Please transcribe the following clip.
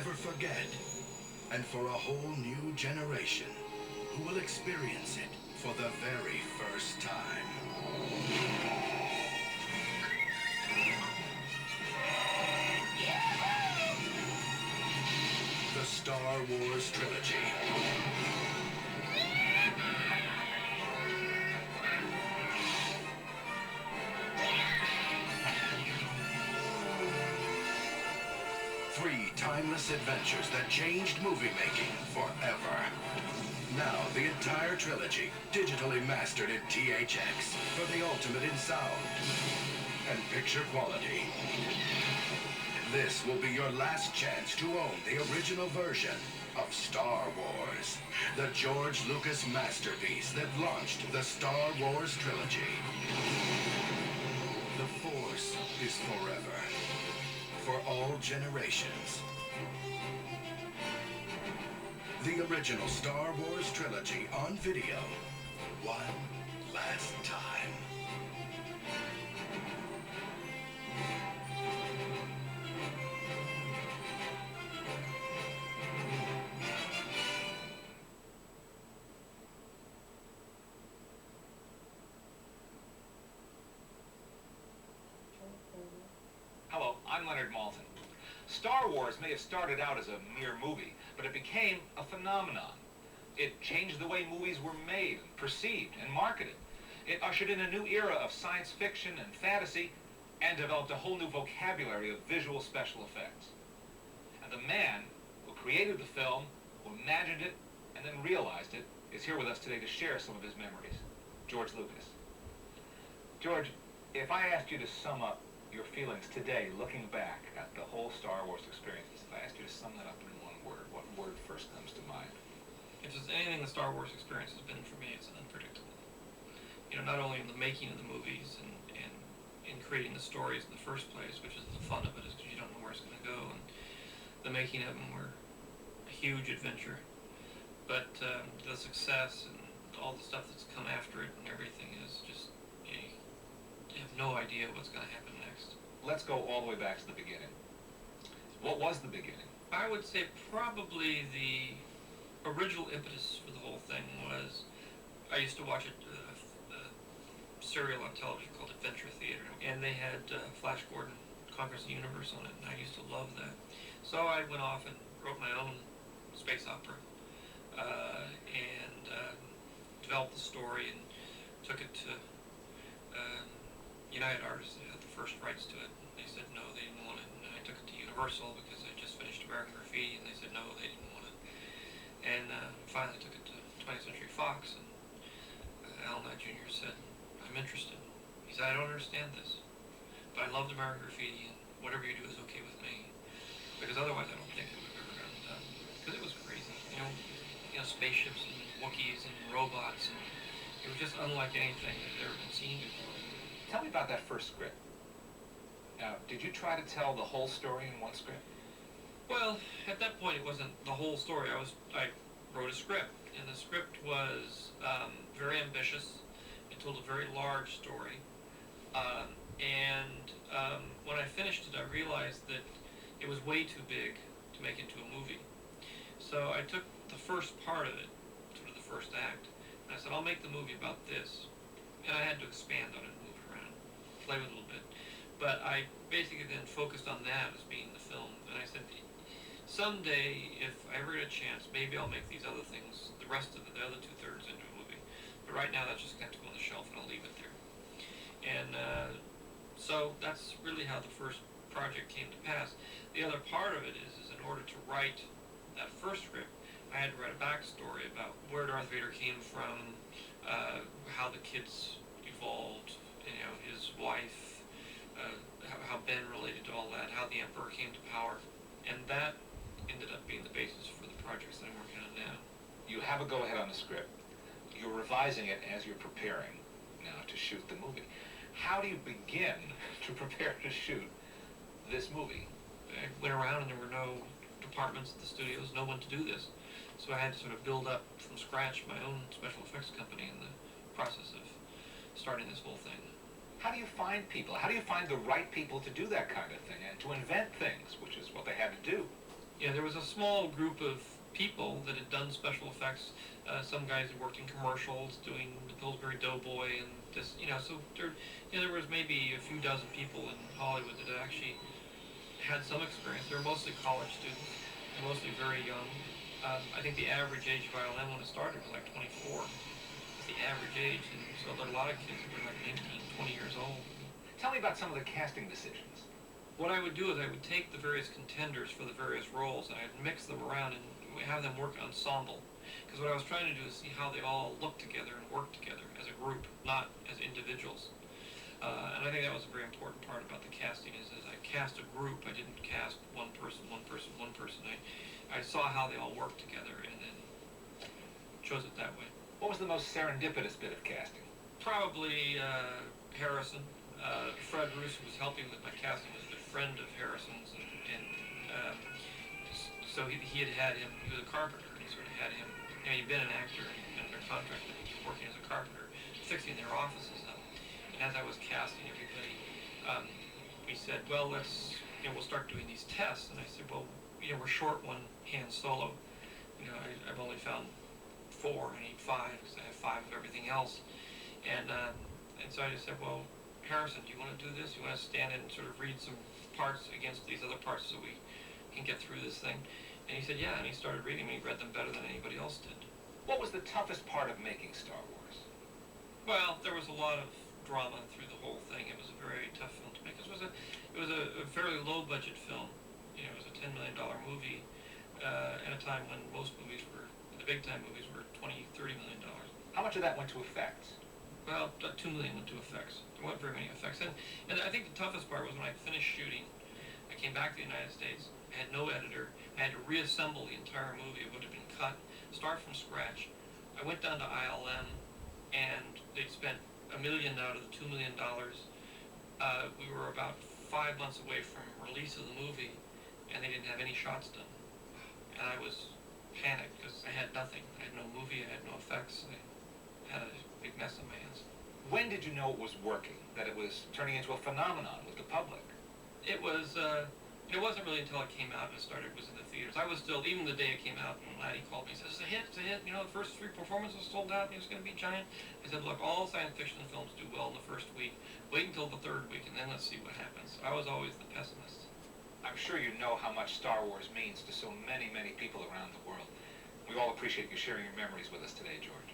never forget, and for a whole new generation who will experience it for the very first time. The Star Wars Trilogy. Three timeless adventures that changed movie making forever. Now, the entire trilogy, digitally mastered in THX for the ultimate in sound and picture quality. This will be your last chance to own the original version of Star Wars, the George Lucas masterpiece that launched the Star Wars trilogy. The Force is forever, for all generations. The original Star Wars trilogy on video, one last time. Hello, I'm Leonard Maltin. Star Wars may have started out as a mere movie, but it became a phenomenon. It changed the way movies were made, perceived, and marketed. It ushered in a new era of science fiction and fantasy, and developed a whole new vocabulary of visual special effects. And the man who created the film, who imagined it, and then realized it, is here with us today to share some of his memories. George Lucas. George, if I asked you to sum up your feelings today, looking back at the whole Star Wars experience, if I asked you to sum that up in one word, what word first comes to mind? If there's anything the Star Wars experience has been for me, it's unpredictable. You know, not only in the making of the movies and in creating the stories in the first place, which is the fun of it, is because you don't know where it's going to go, and the making of them were a huge adventure. But the success and all the stuff that's come after it and everything is just, you have no idea what's going to happen next. Let's go all the way back to the beginning. What was the beginning? I would say probably the original impetus for the whole thing was, I used to watch a serial on television called Adventure Theater, and they had Flash Gordon, Conquers the Universe on it, and I used to love that. So I went off and wrote my own space opera, and developed the story and took it to United Artists. They had the first rights to it. They said no, they didn't want it, and I took it to Universal because I just finished American Graffiti, and they said no, they didn't want it. And finally took it to 20th Century Fox, and Alan Knight Jr. said, I'm interested. He said, I don't understand this, but I loved American Graffiti, and whatever you do is okay with me, because otherwise I don't think it would have ever gotten done, because it was crazy, you know, spaceships and Wookiees and robots, and it was just unlike anything that had ever been seen before. Tell me about that first script. Now, did you try to tell the whole story in one script? Well, at that point it wasn't the whole story. I wrote a script, and the script was very ambitious. It told a very large story, and when I finished it, I realized that it was way too big to make into a movie. So I took the first part of it, sort of the first act, and I said, I'll make the movie about this. And I had to expand on it, move it around, play with it a little bit. But I basically then focused on that as being the film. And I said, someday, if I ever get a chance, maybe I'll make these other things, the rest of the other two-thirds into a movie. But right now, that's just going to go on the shelf, and I'll leave it there. And so that's really how the first project came to pass. The other part of it is in order to write that first script, I had to write a backstory about where Darth Vader came from, how the kids evolved, his wife, how Ben related to all that, how the Emperor came to power, and that ended up being the basis for the projects that I'm working on now. You have a go-ahead on the script. You're revising it as you're preparing now to shoot the movie. How do you begin to prepare to shoot this movie? I went around and there were no departments at the studios, no one to do this. So I had to sort of build up from scratch my own special effects company in the process of starting this whole thing. How do you find people? How do you find the right people to do that kind of thing and to invent things, which is what they had to do? there was a small group of people that had done special effects. Some guys had worked in commercials doing the Pillsbury Doughboy and this, so there was maybe a few dozen people in Hollywood that had actually had some experience. They were mostly college students, and mostly very young. I think the average age of ILM when it started was like 24. It's the average age, and so there are a lot of kids that were like 19, 20 years old. Tell me about some of the casting decisions. What I would do is I would take the various contenders for the various roles and I'd mix them around and have them work ensemble. Because what I was trying to do is see how they all look together and work together as a group, not as individuals. And I think that was a very important part about the casting is I cast a group. I didn't cast one person, one person, one person. I saw how they all worked together and then chose it that way. What was the most serendipitous bit of casting? Probably Harrison. Fred Roos, who was helping with my casting, was a good friend of Harrison's, and so he had him. He was a carpenter, and he sort of had him. He'd been an actor and been under contract, but he was working as a carpenter, fixing their offices up. And as I was casting everybody, we said, well, we'll start doing these tests. And I said, well, we're short one hand solo. I've only found 4. I need 5 because I have 5 of everything else. And so I just said, well, Harrison, do you want to do this? You want to stand in and sort of read some parts against these other parts so we can get through this thing? And he said, yeah, and he started reading them. He read them better than anybody else did. What was the toughest part of making Star Wars? Well, there was a lot of drama through the whole thing. It was a very tough film to make. It was a fairly low-budget film. It was a $10 million movie at a time when most movies the big-time movies were $20, $30 million. How much of that went to effects? Well, $2 million went to effects. There weren't very many effects. And I think the toughest part was when I finished shooting, I came back to the United States, I had no editor, I had to reassemble the entire movie. It would have been cut, start from scratch. I went down to ILM, and they'd spent $1 million out of the $2 million. We were about 5 months away from release of the movie, and they didn't have any shots done. And I was panicked because I had nothing. I had no movie, I had no effects. I had a big mess on my hands. When did you know it was working, that it was turning into a phenomenon with the public? It was, it wasn't really until it came out and it was in the theaters. I was still, even the day it came out, and Laddie called me and said, it's a hit, the first 3 performances sold out, it's going to be giant. I said, look, all science fiction films do well in the first week. Wait until the 3rd week, and then let's see what happens. I was always the pessimist. I'm sure you know how much Star Wars means to so many, many people around the world. We all appreciate you sharing your memories with us today, George.